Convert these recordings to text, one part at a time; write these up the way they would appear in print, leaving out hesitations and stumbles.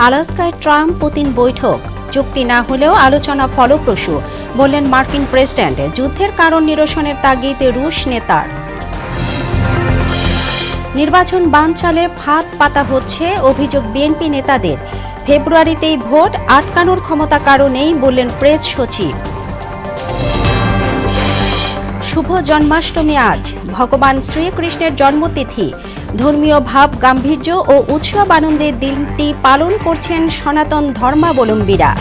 আলাস্কায় Trump Putin বৈঠক, চুক্তি না হলেও আলোচনা ফলপ্রসূ, বললেন মার্কিন প্রেসিডেন্ট। যুদ্ধের কারণ নিরসনের তাগিদে রুশ নেতার। নির্বাচন বানচালে ফাঁদ পাতা হচ্ছে, অভিযোগ বিএনপি নেতাদের। ফেব্রুয়ারিতেই ভোট আটকানোর ক্ষমতা কারণেই, বললেন প্রেস সচিব। শুভ জন্মাষ্টমী আজ, ভগবান শ্রীকৃষ্ণের জন্মতিথি। ধর্মীয় ভাব গাম্ভীর্য ও উৎসব আনন্দের দিনটি পালন করছেন সনাতন ধর্মাবলম্বীরা।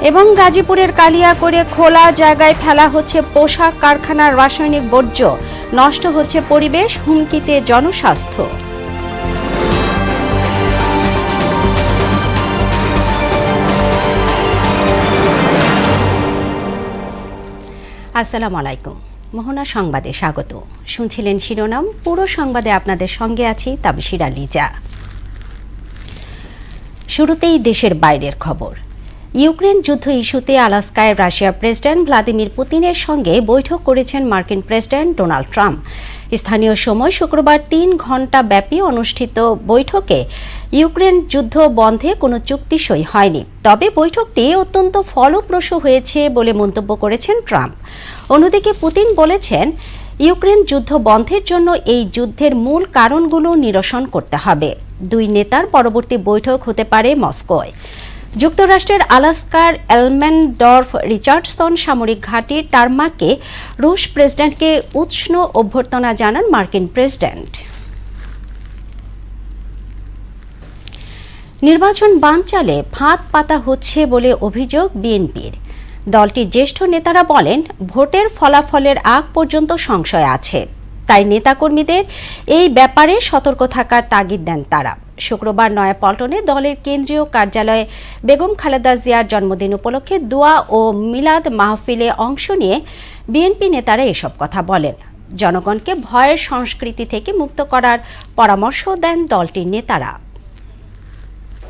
এবং গাজীপুরের কালিয়াকৈরে খোলা জায়গায় ফেলা হচ্ছে পোশাক কারখানার রাসায়নিক বর্জ্য, নষ্ট হচ্ছে পরিবেশ, হুমকিতে জনস্বাস্থ্য। আসসালামু আলাইকুম, মোহনা সংবাদে স্বাগত। শুনছিলেন শিরোনাম, পুরো সংবাদে আপনাদের সঙ্গে আছি তাবশিরা লিজা। শুরুতেই দেশের বাইরের খবর। ইউক্রেন যুদ্ধ ইস্যুতে আলাস্কায় রাশিয়ার প্রেসিডেন্ট ভ্লাদিমির পুতিনের সঙ্গে বৈঠক করেছেন মার্কিন প্রেসিডেন্ট ডোনাল্ড ট্রাম্প। স্থানীয় সময় শুক্রবার 3 ঘণ্টা ব্যাপী অনুষ্ঠিত বৈঠকে ইউক্রেন যুদ্ধ বন্ধে কোনো চুক্তি সই হয়নি, তবে বৈঠকটি অত্যন্ত ফলপ্রসূ হয়েছে বলে মন্তব্য করেছেন ট্রাম্প। অন্যদিকে পুতিন বলেছেন, ইউক্রেন যুদ্ধ বন্ধের জন্য এই যুদ্ধের মূল কারণগুলো নিরসন করতে হবে। দুই নেতার পরবর্তী বৈঠক হতে পারে মস্কোয়। যুক্তরাষ্ট্রের আলাস্কার এলমেনডর্ফ রিচার্ডসন সামরিক ঘাঁটির টারমাকে রুশ প্রেসিডেন্টকে উষ্ণ অভ্যর্থনা জানান মার্কিন প্রেসিডেন্ট। নির্বাচন বানচালে ফাঁদ পাতা হচ্ছে বলে অভিযোগ বিএনপির। দলটির জ্যেষ্ঠ নেতারা বলেন, ভোটের ফলাফলের আগ পর্যন্ত সংশয় আছে, তাই নেতাকর্মীদের এই ব্যাপারে সতর্ক থাকার তাগিদ দেন তারা। শুক্রবার নয়াপল্টনে দলের কেন্দ্রীয় কার্যালয়ে বেগম খালেদা জিয়ার জন্মদিন উপলক্ষে দোয়া ও মিলাদ মাহফিলে অংশ নিয়ে বিএনপি নেতারা এসব কথা বলেন। জনগণকে ভয়ের সংস্কৃতি থেকে মুক্ত করার পরামর্শ দেন দলটির নেতারা।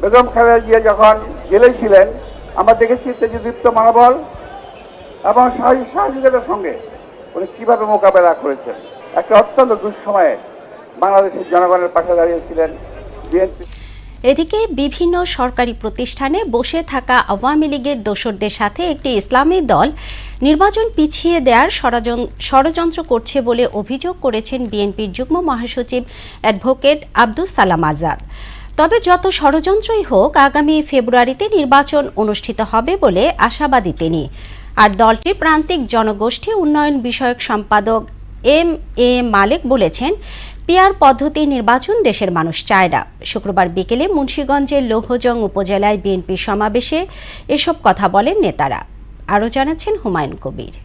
বেগম খালেদা জিয়া যখন জেলে ছিলেন, আমরা দেখেছি তেজদীপ্ত মনোবল এবং সাহসিকতার সঙ্গে উনি কিভাবে মোকাবেলা করেছেন। একটা অত্যন্ত দুঃসময়ে বাংলাদেশের জনগণের পাশে দাঁড়িয়েছিলেন বিএনপি। এদিকে বিভিন্ন সরকারি প্রতিষ্ঠানে বসে থাকা আওয়ামী লীগের দোসরদের সাথে একটি ইসলামী দল নির্বাচন পিছিয়ে দেওয়ার ষড়যন্ত্র করছে বলে অভিযোগ করেছেন বিএনপির যুগ্ম মহাসচিব অ্যাডভোকেট আব্দুস সালাম আজাদ। তবে যত ষড়যন্ত্রই হোক, আগামী ফেব্রুয়ারিতে নির্বাচন অনুষ্ঠিত হবে বলে আশাবাদী তিনি। আর দলটির প্রান্তিক জনগোষ্ঠী উন্নয়ন বিষয়ক সম্পাদক এম.এ. মালেক বলেছেন, পিআর পদ্ধতি নির্বাচন দেশের মানুষ চায় না। শুক্রবার বিকেলে মুন্সিগঞ্জের লৌহজং উপজেলায় বিএনপির সমাবেশে এসব কথা বলেন নেতারা। আরও জানাচ্ছেন Humayun Kabir.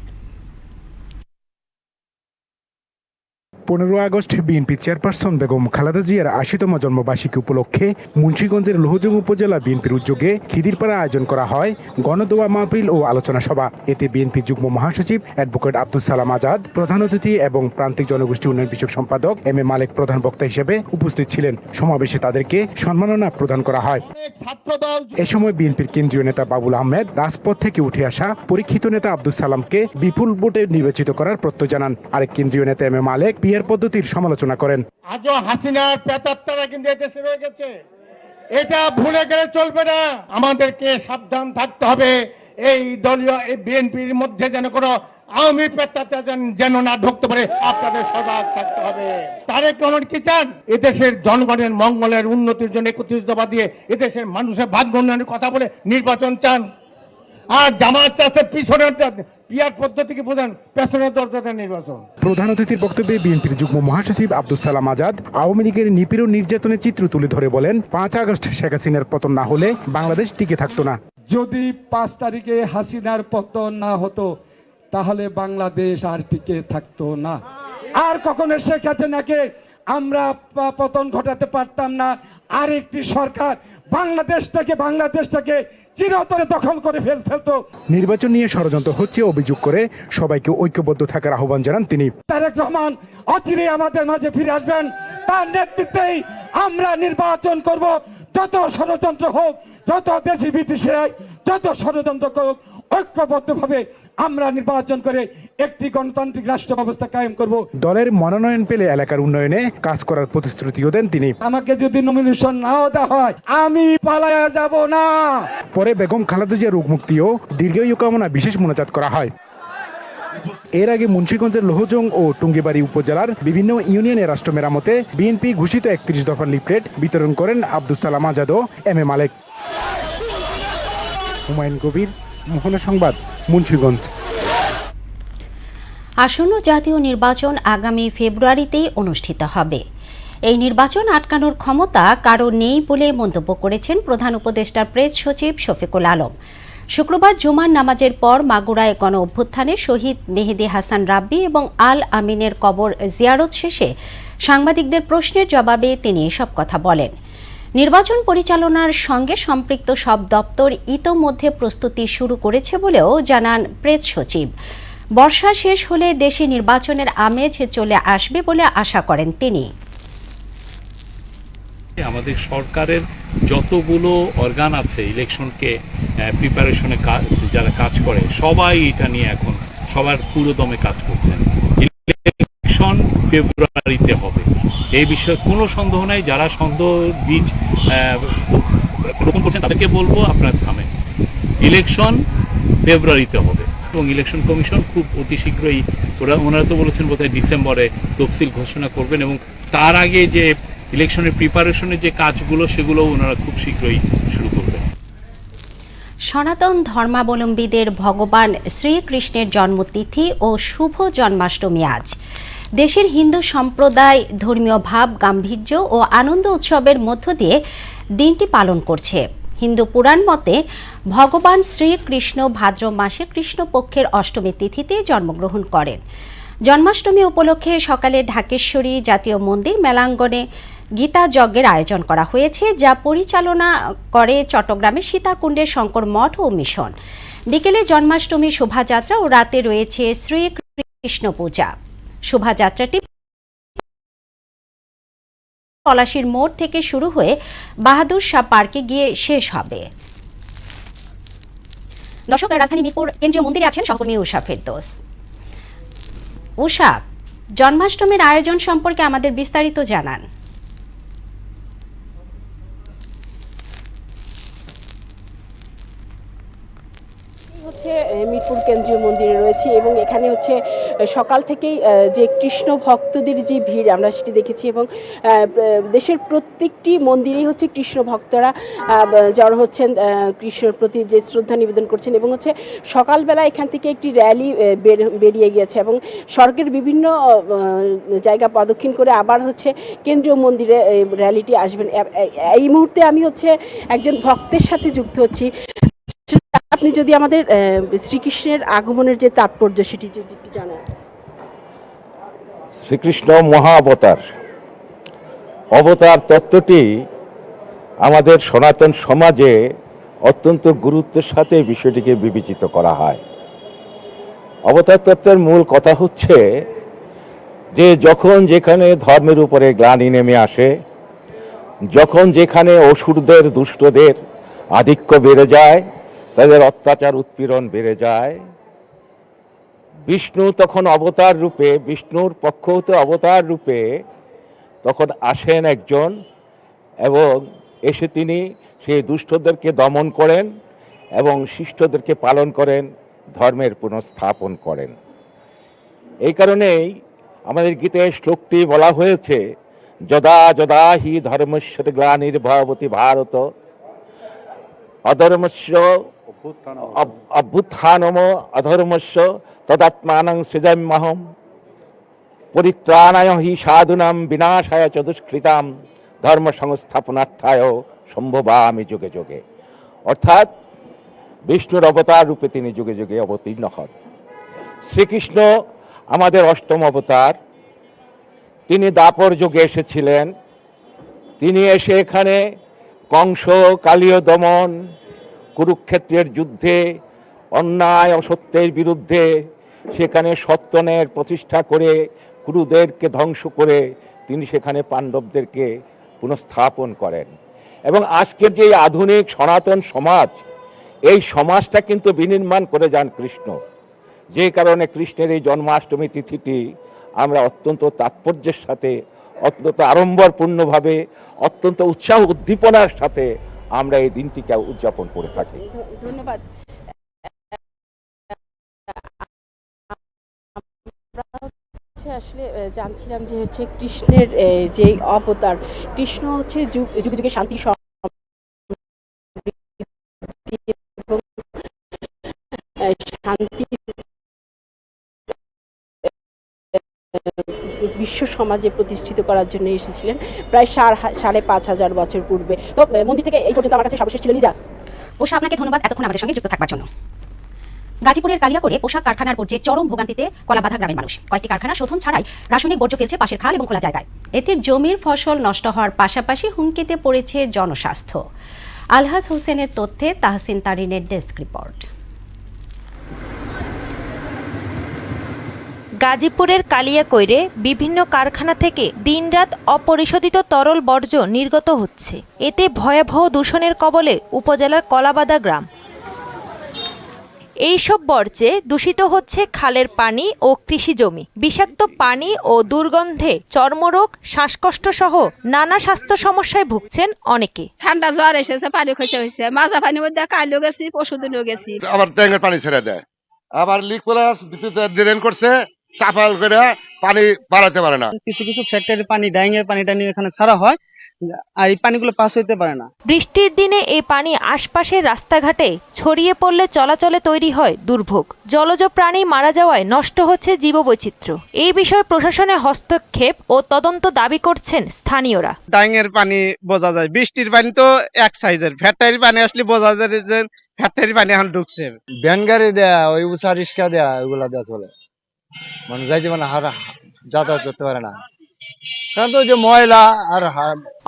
15 August BNP chairperson Begum Khaleda জিয়ার 80তম জন্মবার্ষিকী উপলক্ষে মুন্সিগঞ্জের লোহজং উপজেলা বিএনপির উদ্যোগে খিদিরপাড়া আয়োজন করা হয় গণদোয়া মাহফিল ও আলোচনা সভা। এতে বিএনপি যুগ্ম মহাসচিব অ্যাডভোকেট আব্দুস সালাম আজাদ প্রধান অতিথি এবং প্রান্তিক জনগোষ্ঠী উন্নয়ন বিষয়ক সম্পাদক এম.এ. মালেক প্রধান বক্তা হিসেবে উপস্থিত ছিলেন। সমাবেশে তাদেরকে সম্মাননা প্রদান করা হয়। এ সময় বিএনপির কেন্দ্রীয় নেতা বাবুল আহমেদ রাজপথ থেকে উঠে আসা পরীক্ষিত নেতা আব্দুস সালামকে বিপুল ভোটে নির্বাচিত করার প্রত্যয় জানান। আরেক কেন্দ্রীয় নেতা এম.এ. মালেক পিআর পদ্ধতির সমালোচনা করেন। আজও হাসিনার প্রেতাত্মারা কিন্তু দেশে রয়ে গেছে, এটা ভুলে গেলে চলবে না। আমাদেরকে সাবধান থাকতে হবে, এই দলীয় এই বিএনপির মধ্যে যেন কোনো আওয়ামী প্রেতাত্মা যেন না ঢুকতে পারে। আপনাদের সজাগ থাকতে হবে। তারেক রহমান কি চান? এদেশের জনগণের মঙ্গলের উন্নতির জন্য 31 দফা দিয়ে এদেশের মানুষের ভাগ্য উন্নয়নের কথা বলে নির্বাচন চান। আর জামাত চাচ্ছে পিছনের পিআর পদ্ধতিকে বোঝান, পেছনের দরজাটা নির্বাচন। প্রধান অতিথির বক্তব্যে বিএনপির যুগ্ম মহাসচিব আব্দুস সালাম আজাদ আওয়ামী লীগের নিপীড়ন নির্যাতনের চিত্র তুলে ধরে বলেন, 5 আগস্ট শেখ হাসিনার পতন না হলে বাংলাদেশ টিকে থাকতো না। যদি 5 তারিখে হাসিনার পতন না হতো তাহলে বাংলাদেশ আর টিকে থাকতো না। আর কখনো শেখ হাসিনাকে আমরা পতন ঘটাতে পারতাম না। আরেকটি সরকার বাংলাদেশটাকে চিরতরে দখল করে ফেলতো। নির্বাচন নিয়ে ষড়যন্ত্র হচ্ছে অভিযোগ করে সবাইকে ঐক্যবদ্ধ থাকার আহ্বান জানান তিনি। তারেক রহমান অচিরেই আমাদের মাঝে ফিরে আসবেন, তার নেতৃত্বেই আমরা নির্বাচন করব। যত ষড়যন্ত্র হোক, যত দেশি বিদেশি যত ষড়যন্ত্র হোক, ঐক্যবদ্ধভাবে আমরা নির্বাচন করে একটি গণতান্ত্রিক রাষ্ট্র ব্যবস্থা কায়েম করব। দলের মনোনয়ন পেলে এলাকার উন্নয়নে কাজ করার প্রতিশ্রুতিও দেন তিনি। আমাকে যদি নমিনেশন নাও দেওয়া হয় আমি পালায়া যাব না। পরে বেগম খালেদা জিয়ার রোগ মুক্তি ও দীর্ঘায়ু কামনা বিশেষ মোনাজাত করা হয়। এর আগে মুন্সিগঞ্জের লোহজং ও টুঙ্গিবাড়ি উপজেলার বিভিন্ন ইউনিয়নের রাষ্ট্র মেরামতে বিএনপি ঘোষিত 31 দফার লিফলেট বিতরণ করেন আব্দুল সালাম আজাদ ও এম এ মালেক। হুমায়ুন কবির, মোহনা সংবাদ, মুন্সিগঞ্জ। আসন্ন জাতীয় নির্বাচন আগামী ফেব্রুয়ারিতেই অনুষ্ঠিত হবে। এই নির্বাচন আটকানোর ক্ষমতা কারো নেই বলে মন্তব্য করেছেন প্রধান উপদেষ্টার প্রেস সচিব শফিকুল আলম। শুক্রবার জুমার নামাজের পর মাগুরায় গণ অভ্যুত্থানে শহীদ মেহেদী হাসান রাব্বি এবং আল আমিনের কবর জিয়ারত শেষে সাংবাদিকদের প্রশ্নের জবাবে তিনি এসব কথা বলেন। নির্বাচন পরিচালনার সঙ্গে সম্পৃক্ত সব দপ্তর ইতোমধ্যে প্রস্তুতি শুরু করেছে বলেও জানান প্রেস সচিব। বর্ষা শেষ হলে দেশে নির্বাচনের আমেজ চলে আসবে বলে আশা করেন তিনি। আমাদের সরকারের যতগুলো অর্গান আছে ইলেকশনকে প্রিপারেশনে যারা কাজ করে সবাই এটা নিয়ে এখন সবার পুরো দমে কাজ করছেন। ইলেকশন ফেব্রুয়ারিতে হবে এই বিষয়ে কোনো সন্দেহ নাই। যারা সন্দেহ বীজ রোপণ করছেন তাদেরকে বলবো আপনারা থামেন। ইলেকশন ফেব্রুয়ারিতে হবে এবং ইলেকশন কমিশন খুব অতি শীঘ্রই ওনারা তো বলেছেন বোধহয় ডিসেম্বরে তফসিল ঘোষণা করবেন এবং তার আগে যে ইলেকশনের প্রিপারেশনের যে কাজগুলো সেগুলো ওনারা খুব শীঘ্রই শুরু করবেন। সনাতন ধর্মাবলম্বীদের ভগবান শ্রীকৃষ্ণের জন্মতিথি ও শুভ জন্মাষ্টমী আজ। দেশের হিন্দু সম্প্রদায় ধর্মীয় ভাব গাম্ভীর্য ও আনন্দ উৎসবের মধ্য দিয়ে দিনটি পালন করছে। হিন্দু পুরাণ মতে ভগবান শ্রীকৃষ্ণ ভাদ্র মাসে কৃষ্ণপক্ষের অষ্টমী তিথিতে জন্মগ্রহণ করেন। জন্মাষ্টমী উপলক্ষে সকালে ঢাকেশ্বরী জাতীয় মন্দির মেলাঙ্গনে গীতা যজ্ঞের আয়োজন করা হয়েছে, যা পরিচালনা করে চট্টগ্রামের সীতাকুণ্ডের শঙ্কর মঠ ও মিশন। বিকেলে জন্মাষ্টমী শোভাযাত্রা ও রাতে রয়েছে শ্রীকৃষ্ণ পূজা। শোভাযাত্রাটি পলাশীর মোড় থেকে শুরু হয়ে বাহাদুর শাহ পার্কে গিয়ে শেষ হবে। দর্শক, রাজধানী মিরপুর কেন্দ্রীয় মন্দিরে আছেন সহকর্মী উষা ফেরদৌস। উষা, জন্মাষ্টমীর আয়োজন সম্পর্কে আমাদের বিস্তারিত জানান। মিরপুর কেন্দ্রীয় মন্দিরে রয়েছি এবং এখানে সকাল থেকেই যে কৃষ্ণ ভক্তদের যে ভিড় আমরা সেটি দেখেছি এবং দেশের প্রত্যেকটি মন্দিরেই কৃষ্ণ ভক্তরা জড়ো হচ্ছেন, কৃষ্ণর প্রতি যে শ্রদ্ধা নিবেদন করছেন এবং সকালবেলা এখান থেকে একটি র্যালি বেরিয়ে গিয়েছে এবং সড়কের বিভিন্ন জায়গা প্রদক্ষিণ করে আবার কেন্দ্রীয় মন্দিরে র্যালিটি আসবেন। এই মুহূর্তে আমি একজন ভক্তের সাথে যুক্ত হচ্ছি। আপনি যদি আমাদের শ্রীকৃষ্ণের আগমনের যে তাৎপর্য সেটি যদি জানান। শ্রীকৃষ্ণ মহা অবতার তত্ত্বটি আমাদের সনাতন সমাজে অত্যন্ত গুরুত্বের সাথে বিষয়টিকে বিবেচিত করা হয়। অবতার তত্ত্বের মূল কথা হচ্ছে যে যখন যেখানে ধর্মের উপরে গ্লানি নেমে আসে, যখন যেখানে অসুরদের দুষ্টদের আধিক্য বেড়ে যায়, তাদের অত্যাচার উৎপীড়ন বেড়ে যায়, বিষ্ণু তখন অবতার রূপে, বিষ্ণুর পক্ষ হতে অবতার রূপে তখন আসেন একজন এবং এসে তিনি সেই দুষ্টদেরকে দমন করেন এবং শিষ্টদেরকে পালন করেন, ধর্মের পুনঃস্থাপন করেন। এই কারণেই আমাদের গীতে শ্লোকটি বলা হয়েছে, যদা যদা হি ধর্মস্য গ্লানির্ভবতি ভারত অধর্মস্য অভ্যুত্থানম অধর্মস্য তদাত্মানং সৃজাম্যহম পরিত্রাণায় হি সাধুনাম বিনাশায় চ দুষ্কৃতাম ধর্ম সংস্থাপনার্থায় সম্ভবামি যুগে যুগে। অর্থাৎ বিষ্ণুর অবতার রূপে তিনি যুগে যুগে অবতীর্ণ হন। শ্রীকৃষ্ণ আমাদের অষ্টম অবতার। তিনি দাপর যুগে এসেছিলেন। তিনি এসে এখানে কংস কালীয় দমন, কুরুক্ষেত্রের যুদ্ধে অন্যায় অসত্যের বিরুদ্ধে সেখানে সত্যনের প্রতিষ্ঠা করে কুরুদেরকে ধ্বংস করে তিনি সেখানে পাণ্ডবদেরকে পুনঃস্থাপন করেন। এবং আজকের যে আধুনিক সনাতন সমাজ, এই সমাজটা কিন্তু বিনির্মাণ করে যান কৃষ্ণ। যে কারণে কৃষ্ণের এই জন্মাষ্টমী তিথিটি আমরা অত্যন্ত তাৎপর্যের সাথে, অত্যন্ত আড়ম্বরপূর্ণভাবে, অত্যন্ত উৎসাহ উদ্দীপনার সাথে আমরা এই দিনটিকে উদযাপন করে থাকি। ধন্যবাদ। আসলে জানছিলাম যে হচ্ছে কৃষ্ণের যে অবতার, কৃষ্ণ হচ্ছে যুগে যুগে শান্তি শান্তি বিশ্ব সমাজে প্রতিষ্ঠিত করার জন্য এসেছিলেন প্রায় 5,500 বছর পূর্বে। তো মন্দির থেকে এই পর্যন্ত আমার কাছে সর্বশেষ ছিল লিজা। ওষা, আপনাকে ধন্যবাদ এতক্ষণ আমাদের সঙ্গে যুক্ত থাকবার জন্য। গাজীপুরের কালিয়াকৈরে পোশাক কারখানার বর্জ্যে চরম ভোগান্তিতে কলাবাধা গ্রামের মানুষ। কয়েকটি কারখানা শোধন ছাড়াই রাসায়নিক বর্জ্য ফেলছে পাশের খাল এবং খোলা জায়গায়। এতে জমির ফসল নষ্ট হওয়ার পাশাপাশি হুমকিতে পড়েছে জনস্বাস্থ্য। আলহাজ হোসেনের তথ্যে তাহসিন তারিনের ডেস্ক রিপোর্ট। গাজীপুরের কালিয়াকৈরে বিভিন্ন কারখানা থেকে দিনরাত অপরিশোধিত তরল বর্জ্য নির্গত হচ্ছে। এতে ভয়াবহ দূষণের কবলে উপজেলার কলাবাদা গ্রাম। এইসব বর্জ্যে দূষিত হচ্ছে খালের পানি ও কৃষি জমি। বিষাক্ত পানি ও দুর্গন্ধে চর্মরোগ, শ্বাসকষ্ট সহ নানা স্বাস্থ্য সমস্যায় ভুগছেন অনেকে। ঠান্ডা জ্বর এসেছে, পানি খসে হয়েছে, মাজা পানির মধ্যে কালও গেছি, পরশুদিনও গেছি। আবার ট্যাঙ্কের পানি ছেড়ে দেয়, আবার লিক প্লাস ড্রেন করছে, চাপাল করে পানি বাড়াতে পারে না। কিছু কিছু ফ্যাক্টরির পানি, ডাইংয়ের পানিটা নিয়ে এখানে ছাড়া হয়, আর এই পানিগুলো পাস হইতে পারে না। বৃষ্টির দিনে এই পানি আশপাশের রাস্তাঘাটে ছড়িয়ে পড়লে চলাচলে তৈরি হয় দুর্ভোগ। জলজ প্রাণী মারা যাওয়ায় নষ্ট হচ্ছে জীববৈচিত্র্য। এই বিষয়ে প্রশাসনের হস্তক্ষেপ ও তদন্ত দাবি করছেন স্থানীয়রা। ডাইংয়ের পানি বোঝা যায়, বৃষ্টির পানি তো এক সাইজের, ফ্যাক্টরির পানি আসলে বোঝা যায় যে ফ্যাক্টরির পানি এখন ঢুকছে। ভ্যান গাড়ি দেয়া, ওই উঁচা রিক্সা দেয়া, ওইগুলা দেওয়া চলে, মানে যাইতে মানে যাতায়াত করতে পারে না, কারণ তো যে ময়লা আর।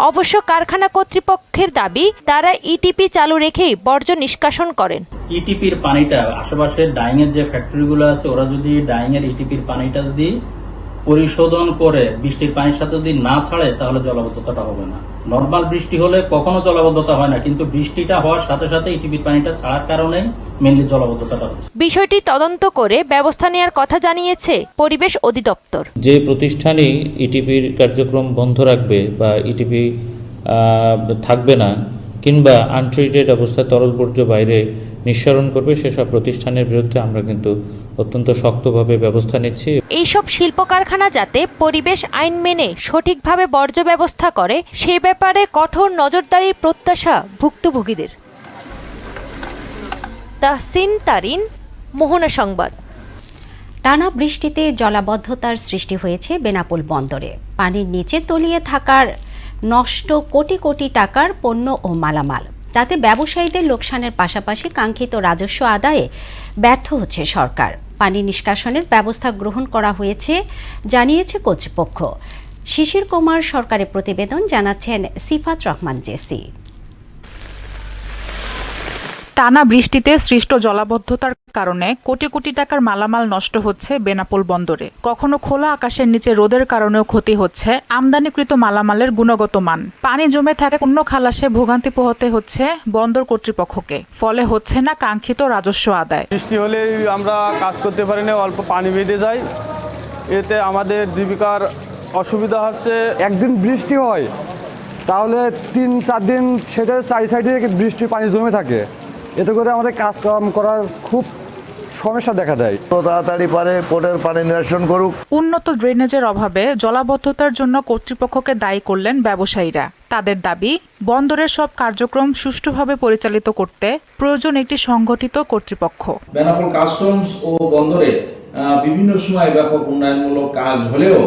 অবশ্য কারখানা কর্তৃপক্ষের দাবি, তারা ইটিপি চালু রেখেই বর্জ্য নিষ্কাশন করেন। ইটিপির পানিটা আশেপাশের ডাইংয়ের যে ফ্যাক্টরিগুলো আছে, ওরা যদি ডাইংয়ের ইটিপির পানিটা যদি পরিশোধন করে বৃষ্টির পানির সাথে যদি না ছাড়ে, তাহলে জলাবদ্ধতাটা হবে না। নর্মাল বৃষ্টি হলে কখনো জলাবদ্ধতা হয় না, কিন্তু বৃষ্টিটা হওয়ার সাথে সাথে ইটিপির পানিটা ছাড়ার কারণেই মেনলি জলাবদ্ধতাটা হচ্ছে। বিষয়টি তদন্ত করে ব্যবস্থা নেওয়ার কথা জানিয়েছে পরিবেশ অধিদপ্তর। যে প্রতিষ্ঠানই ইটিপির কার্যক্রম বন্ধ রাখবে বা ইটিপি থাকবে না, কিংবা আনট্রিটেড অবস্থায় তরল বর্জ্য বাইরে নিঃসরণ করবে, সেসব প্রতিষ্ঠানের বিরুদ্ধে আমরা কিন্তু অত্যন্ত শক্তভাবে ব্যবস্থা নিচ্ছি। এইসব শিল্প কারখানা যাতে পরিবেশ আইন মেনে সঠিকভাবে বর্জ্য ব্যবস্থা করে, সে ব্যাপারে কঠোর নজরদারির প্রত্যাশা ভুক্তভোগীদের। তাহসিন তারিন, মোহনা সংবাদ। টানা বৃষ্টিতে জলাবদ্ধতার সৃষ্টি হয়েছে বেনাপোল বন্দরে। পানির নিচে তলিয়ে থাকার নষ্ট কোটি কোটি টাকার পণ্য ও মালামাল। তাতে ব্যবসায়ীদের লোকসানের পাশাপাশি কাঙ্ক্ষিত রাজস্ব আদায়ে ব্যর্থ হচ্ছে সরকার। পানি নিষ্কাশনের ব্যবস্থা গ্রহণ করা হয়েছে জানিয়েছে কর্তৃপক্ষ। শিশির কুমার সরকারের প্রতিবেদন, জানাচ্ছেন সিফাত রহমান জেসি। টানা বৃষ্টিতে সৃষ্ট জলাবদ্ধতার কারণে কোটি কোটি টাকার মালামাল নষ্ট হচ্ছে বেনাপোল বন্দরে। কখনো খোলা আকাশের নিচে রোদের কারণেও ক্ষতি হচ্ছে আমদানিকৃত মালামালের গুণগত মান। পানি জমে থাকা পণ্য খালাসে ভোগান্তি পোহাতে হচ্ছে বন্দর কর্তৃপক্ষকে, ফলে হচ্ছে না কাঙ্ক্ষিত রাজস্ব আদায়। বৃষ্টি হলে আমরা কাজ করতে পারি না, অল্প পানি বেঁধে যায়, এতে আমাদের জীবিকার অসুবিধা হচ্ছে। একদিন বৃষ্টি হয় তাহলে 3-4 দিন সেটা সাইডে বৃষ্টির পানি জমে থাকে, এতে করে আমাদের কাজকাম করার খুব সমস্যা দেখা দেয়। তাড়াতাড়ি পারে পোর্টের পানি নিরসন করুক। উন্নত ড্রেনেজের অভাবে জলাবদ্ধতার জন্য কর্তৃপক্ষকে দায়ী করলেন ব্যবসায়ীরা। তাদের দাবি, বন্দরের সব কার্যক্রম সুষ্ঠুভাবে পরিচালিত করতে প্রয়োজন একটি সংগঠিত কর্তৃপক্ষ। বেনাপোল কাস্টমস ও বন্দরে বিভিন্ন সময় ব্যাপক উন্নয়নমূলক কাজ হলেও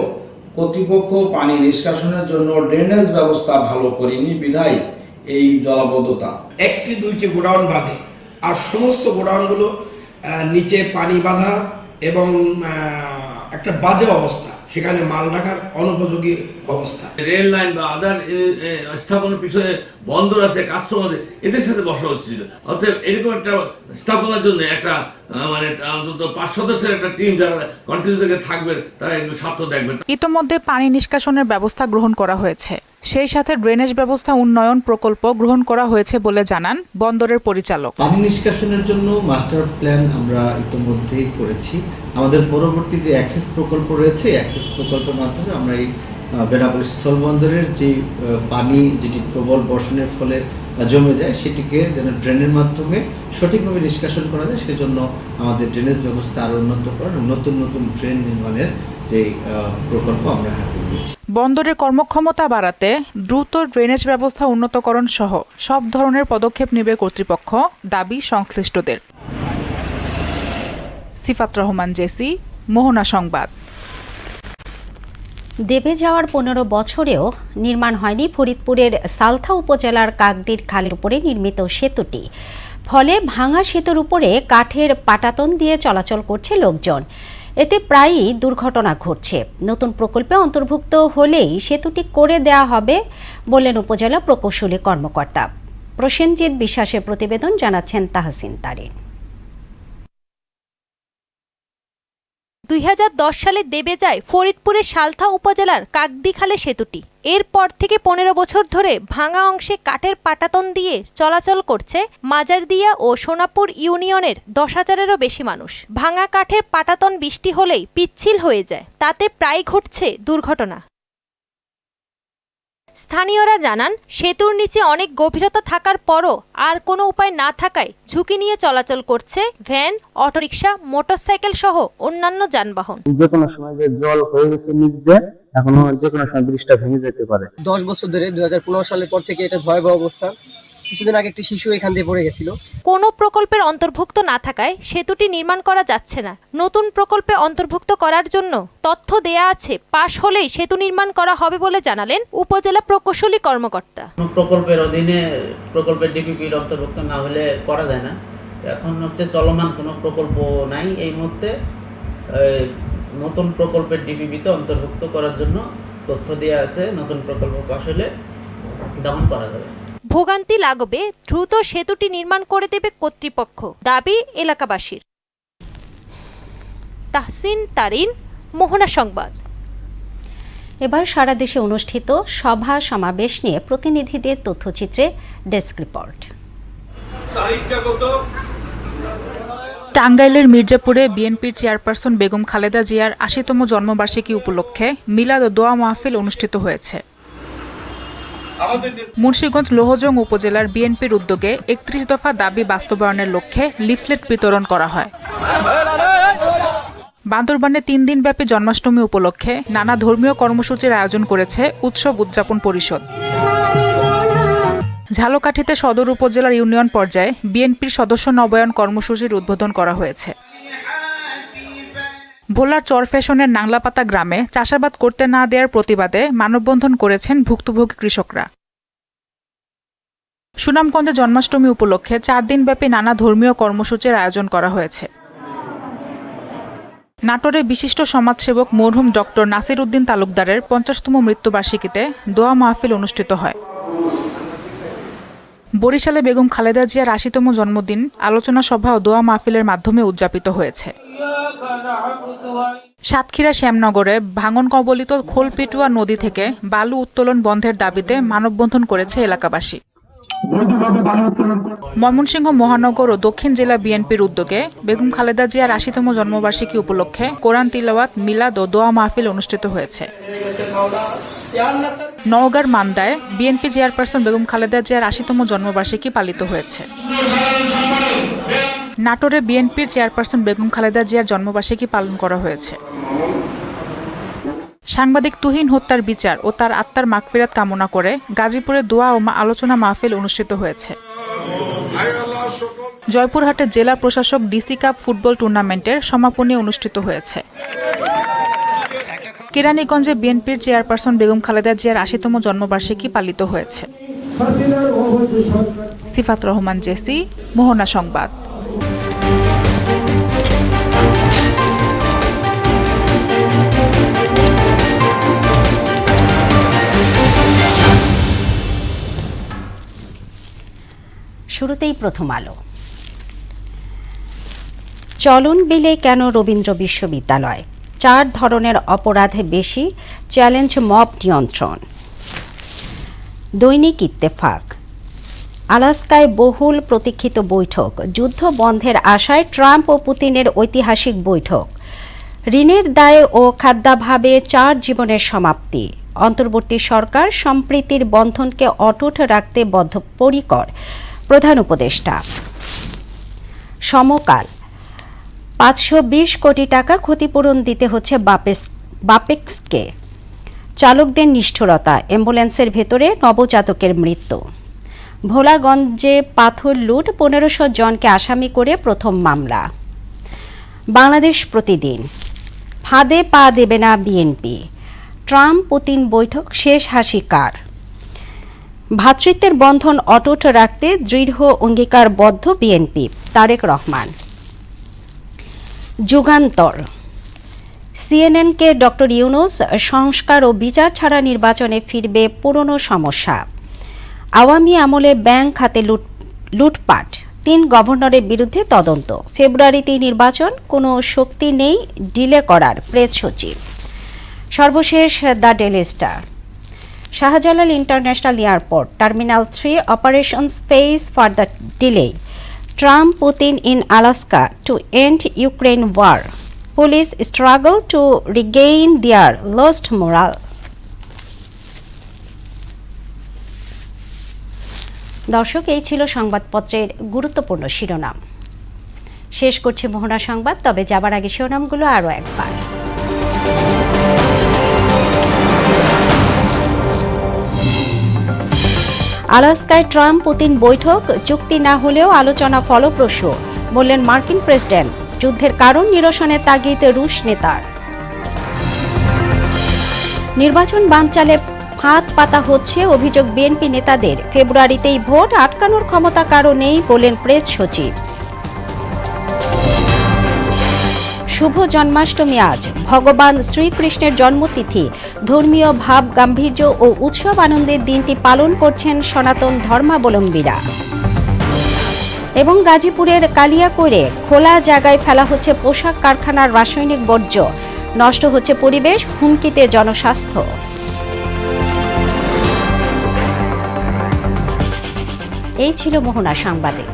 কর্তৃপক্ষ পানি নিষ্কাশনের জন্য ড্রেনেজ ব্যবস্থা ভালো করেনি, বিধায় এই জলাবদ্ধতা। 1-2টি গোডাউন বাদে আর সমস্ত গোডাউনগুলো নিচে পানি বাঁধা এবং একটা বাজে অবস্থা। সেখানে মাল রাখার অনুপযোগী অবস্থা। রেল লাইন বা আদার স্থাপনার পিছনে বন্দর আছে, কাস্টম আছে, এদের সাথে বসা হচ্ছিল। অতএব এরকম একটা স্থাপনার জন্য একটা মানে অন্তত 5 সদস্যের একটা টিম যারা কন্টিনিউ থেকে থাকবে, তারা এগুলো স্বার্থ দেখবে। ইতোমধ্যে পানি নিষ্কাশনের ব্যবস্থা গ্রহণ করা হয়েছে। সেই সাথে ড্রেনেজ ব্যবস্থা উন্নয়ন প্রকল্প গ্রহণ করা হয়েছে বলে জানান বন্দরের পরিচালক। পানি নিষ্কাশনের জন্য মাস্টার প্ল্যান আমরা ইতোমধ্যেই করেছি। আমাদের পরবর্তী যে অ্যাক্সেস প্রকল্প রয়েছে, অ্যাক্সেস প্রকল্পের মাধ্যমে আমরা এই বেনাপোল স্থলবন্দরের যে পানি যেটি প্রবল বর্ষণের ফলে জমে যায়, সেটিকে যেন ড্রেনের মাধ্যমে সঠিকভাবে নিষ্কাশন করা যায়, সেজন্য আমাদের ড্রেনেজ ব্যবস্থা আরও উন্নত করার নতুন নতুন ড্রেন নির্মাণের যে প্রকল্প আমরা হাতে নিয়েছি। বন্দরের কর্মক্ষমতা বাড়াতে দ্রুত ড্রেনেজ ব্যবস্থা উন্নতকরণ সহ সব ধরনের পদক্ষেপ নেবে কর্তৃপক্ষ, দাবি সংশ্লিষ্টদের। সিফাত রহমান, জেসি, মোহনা সংবাদ। দেবে যাওয়ার 15 বছরেও নির্মাণ হয়নি ফরিদপুরের সালথা উপজেলার কাকদির খালের উপরে নির্মিত সেতুটি। ফলে ভাঙা সেতুর উপরে কাঠের পাটাতন দিয়ে চলাচল করছে লোকজন। এতে প্রায়ই দুর্ঘটনা ঘটছে। নতুন প্রকল্পে অন্তর্ভুক্ত হলেই সেতুটি করে দেয়া হবে বললেন উপজেলা প্রকৌশলী কর্মকর্তা। প্রসেনজিৎ বিশ্বাসের প্রতিবেদন, জানাচ্ছেন তাহসিন তারিন। 2010 সালে দেবে যায় ফরিদপুরের সালথা উপজেলার কাকদি খালে সেতুটি। এরপর থেকে 15 বছর ধরে ভাঙা অংশে কাঠের পাটাতন দিয়ে চলাচল করছে মাজারদিয়া ও সোনাপুর ইউনিয়নের 10,000-এরও বেশি মানুষ। ভাঙা কাঠের পাটাতন বৃষ্টি হলেই পিচ্ছিল হয়ে যায়, তাতে প্রায় ঘটছে দুর্ঘটনা। স্থানীয়রা জানান, সেতুর নিচে অনেক গভীরতা থাকার পরও আর কোনো উপায় না থাকায় ঝুঁকি নিয়ে চলাচল করছে ভ্যান, অটোরিকশা, মোটরসাইকেল সহ অন্যান্য যানবাহন। যে কোনো সময় যে জল হয়ে গেছে নিচ দিয়ে, এখনো যে কোনো সময় ব্রিজটা ভেঙে যেতে পারে। 10 বছর ধরে 2015 সালের পর থেকে এটা ভয়াবহ অবস্থা। কিছুদিন আগে একটি শিশু এখান দিয়ে পড়ে গেছিল। কোনো প্রকল্পের অন্তর্ভুক্ত না থাকায় সেতুটি নির্মাণ করা যাচ্ছে না। নতুন প্রকল্পে অন্তর্ভুক্ত করার জন্য তথ্য দেয়া আছে, পাশ হলেই সেতু নির্মাণ করা হবে বলে জানালেন উপজেলা প্রকৌশলী কর্মকর্তা। প্রকল্পের অধীনে প্রকল্পের ডিপিপির অন্তর্ভুক্ত না হলে করা যায় না। এখন হচ্ছে চলমান কোনো প্রকল্প নাই এই মুহূর্তে। নতুন প্রকল্পের ডিপিপিতে অন্তর্ভুক্ত করার জন্য তথ্য দেওয়া আছে। নতুন প্রকল্প পাশ হলে তখন করা যাবে। ভোগান্তি লাগবে, দ্রুত সেতুটি নির্মাণ করে দেবে কর্তৃপক্ষ, দাবি এলাকাবাসীর। তাহসিন তারিন, মোহনা সংবাদ। এবার সারা দেশে অনুষ্ঠিত সভা সমাবেশ নিয়ে প্রতিনিধিদের তথ্যচিত্রে ডেস্ক রিপোর্ট। টাঙ্গাইলের মির্জাপুরে বিএনপির চেয়ারপারসন বেগম খালেদা জিয়ার 80তম জন্মবার্ষিকী উপলক্ষে মিলাদ ও দোয়া মাহফিল অনুষ্ঠিত হয়েছে। মুন্সিগঞ্জ লোহজং উপজেলার বিএনপির উদ্যোগে 31 দফা দাবি বাস্তবায়নের লক্ষ্যে লিফলেট বিতরণ করা হয়। বান্দরবানে 3 দিনব্যাপী জন্মাষ্টমী উপলক্ষে নানা ধর্মীয় কর্মসূচির আয়োজন করেছে উৎসব উদযাপন পরিষদ। ঝালকাঠিতে সদর উপজেলার ইউনিয়ন পর্যায়ে বিএনপির সদস্য নবায়ন কর্মসূচির উদ্বোধন করা হয়েছে। ভোলার চরফ্যাশনের নাংলাপাতা গ্রামে চাষাবাদ করতে না দেওয়ার প্রতিবাদে মানববন্ধন করেছেন ভুক্তভোগী কৃষকরা। সুনামগঞ্জে জন্মাষ্টমী উপলক্ষে 4 দিনব্যাপী নানা ধর্মীয় কর্মসূচির আয়োজন করা হয়েছে। নাটোরে বিশিষ্ট সমাজসেবক মরহুম ডক্টর নাসির উদ্দিন তালুকদারের 50তম মৃত্যুবার্ষিকীতে দোয়া মাহফিল অনুষ্ঠিত হয়। বরিশালে বেগম খালেদা জিয়ার 80তম জন্মদিন আলোচনা সভা ও দোয়া মাহফিলের মাধ্যমে উদযাপিত হয়েছে। সাতক্ষীরা শ্যামনগরে ভাঙন কবলিত খোলপিটুয়া নদী থেকে বালু উত্তোলন বন্ধের দাবিতে মানববন্ধন করেছে এলাকাবাসী। ময়মনসিংহ মহানগর ও দক্ষিণ জেলা বিএনপির উদ্যোগে বেগম খালেদা জিয়ার 80তম জন্মবার্ষিকী উপলক্ষে কোরআন তিলাওয়াত, মিলাদ ও দোয়া মাহফিল অনুষ্ঠিত হয়েছে। নওগাঁর মান্দায় বিএনপি চেয়ারপারসন বেগম খালেদা জিয়ার 80তম জন্মবার্ষিকী পালিত হয়েছে। নাটোরে বিএনপির চেয়ারপারসন বেগম খালেদা জিয়ার জন্মবার্ষিকী পালন করা হয়েছে। সাংবাদিক তুহিন হত্যার বিচার ও তার আত্মার মাগফিরাত কামনা করে গাজীপুরে দোয়া ও আলোচনা মাহফিল অনুষ্ঠিত হয়েছে। জয়পুরহাটে জেলা প্রশাসক ডিসি কাপ ফুটবল টুর্নামেন্টের সমাপনী অনুষ্ঠিত হয়েছে। কেরানীগঞ্জে বিএনপির চেয়ারপারসন বেগম খালেদা জিয়ার 80তম জন্মবার্ষিকী পালিত হয়েছে। সিফাত রহমান, জেসি, মোহনা সংবাদ। শুরুতেই প্রথম আলো। চলন বিলে কেন রবীন্দ্র বিশ্ববিদ্যালয়? 4 ধরনের অপরাধে বেশি, চ্যালেঞ্জ মব নিয়ন্ত্রণ। দৈনিক ইত্তেফাক। আলাস্কায় বহুল প্রতীক্ষিত বৈঠক, যুদ্ধ বন্ধের আশায় ট্রাম্প ও পুতিনের ঐতিহাসিক বৈঠক। ঋণের দায়ে ও খাদ্যাভাবে 4 জীবনের সমাপ্তি। অন্তর্বর্তী সরকার সম্প্রীতির বন্ধনকে অটুট রাখতে বদ্ধপরিকর, প্রধান উপদেষ্টা। সমকাল। 520 কোটি টাকা ক্ষতিপূরণ দিতে হচ্ছে বাপেক্সকে। চালকদের নিষ্ঠুরতা, অ্যাম্বুলেন্সের ভেতরে নবজাতকের মৃত্যু। ভোলাগঞ্জে পাথর লুট, 1500 জনকে আসামি করে প্রথম মামলা। বাংলাদেশ প্রতিদিন। ফাঁদে পা দেবে না বিএনপি, ট্রাম্প পুতিন বৈঠক শেষ হাসি কার? ভ্রাতৃত্বের বন্ধন অটুট রাখতে দৃঢ় অঙ্গীকারবদ্ধ বিএনপি, তারেক রহমান। যুগান্তর। সিএনএনকে ডক্টর ইউনূস, সংস্কার ও বিচার ছাড়া নির্বাচনে ফিরবে পুরনো সমস্যা। আওয়ামী আমলে ব্যাংক খাতে লুটপাট, 3 গভর্নরের বিরুদ্ধে তদন্ত। ফেব্রুয়ারিতেই নির্বাচন, কোনো শক্তি নেই ডিলে করার, প্রেস সচিব। সর্বশেষ the daily star. Shahjalal international airport terminal 3 operations face further delay. Trump Putin in Alaska to end Ukraine war. Police struggle to regain their lost morale. দর্শক, এই ছিল সংবাদপত্রের গুরুত্বপূর্ণ শিরোনাম। শেষ করছি মোহনা সংবাদ, তবে যাবার আগে শিরোনামগুলো আরও একবার। আলাস্কায় ট্রাম্প পুতিন বৈঠক, চুক্তি না হলেও আলোচনা ফলপ্রসূ, বললেন মার্কিন প্রেসিডেন্ট। যুদ্ধের কারণ নিরসনে তাগিদ রুশ নেতার। নির্বাচন বানচালে ফাঁদ পাতা হচ্ছে, অভিযোগ বিএনপি নেতাদের। ফেব্রুয়ারিতেই ভোট, আটকানোর ক্ষমতা কারো নেই, বললেন প্রেস সচিব। শুভ জন্মাষ্টমী আজ, ভগবান শ্রীকৃষ্ণের জন্মতিথি। ধর্মীয় ভাব গাম্ভীর্য ও উৎসব আনন্দের দিনটি পালন করছেন সনাতন ধর্মাবলম্বীরা। এবং গাজীপুরের কালিয়াকৈরে খোলা জায়গায় ফেলা হচ্ছে পোশাক কারখানার রাসায়নিক বর্জ্য, নষ্ট হচ্ছে পরিবেশ, হুমকিতে জনস্বাস্থ্য। এই ছিল মোহনা সংবাদে।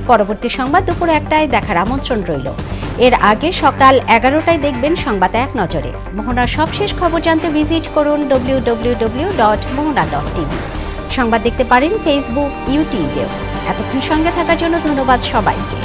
পরবর্তী সংবাদ দুপুর 1টায় দেখার আমন্ত্রণ রইল। এর আগে সকাল 11টায় দেখবেন সংবাদ এক নজরে। মোহনার সবশেষ খবর জানতে ভিজিট করুন www.mohona.tv। সংবাদ দেখতে পারেন ফেসবুক, ইউটিউবেও। এতক্ষণ সঙ্গে থাকার জন্য ধন্যবাদ সবাইকে।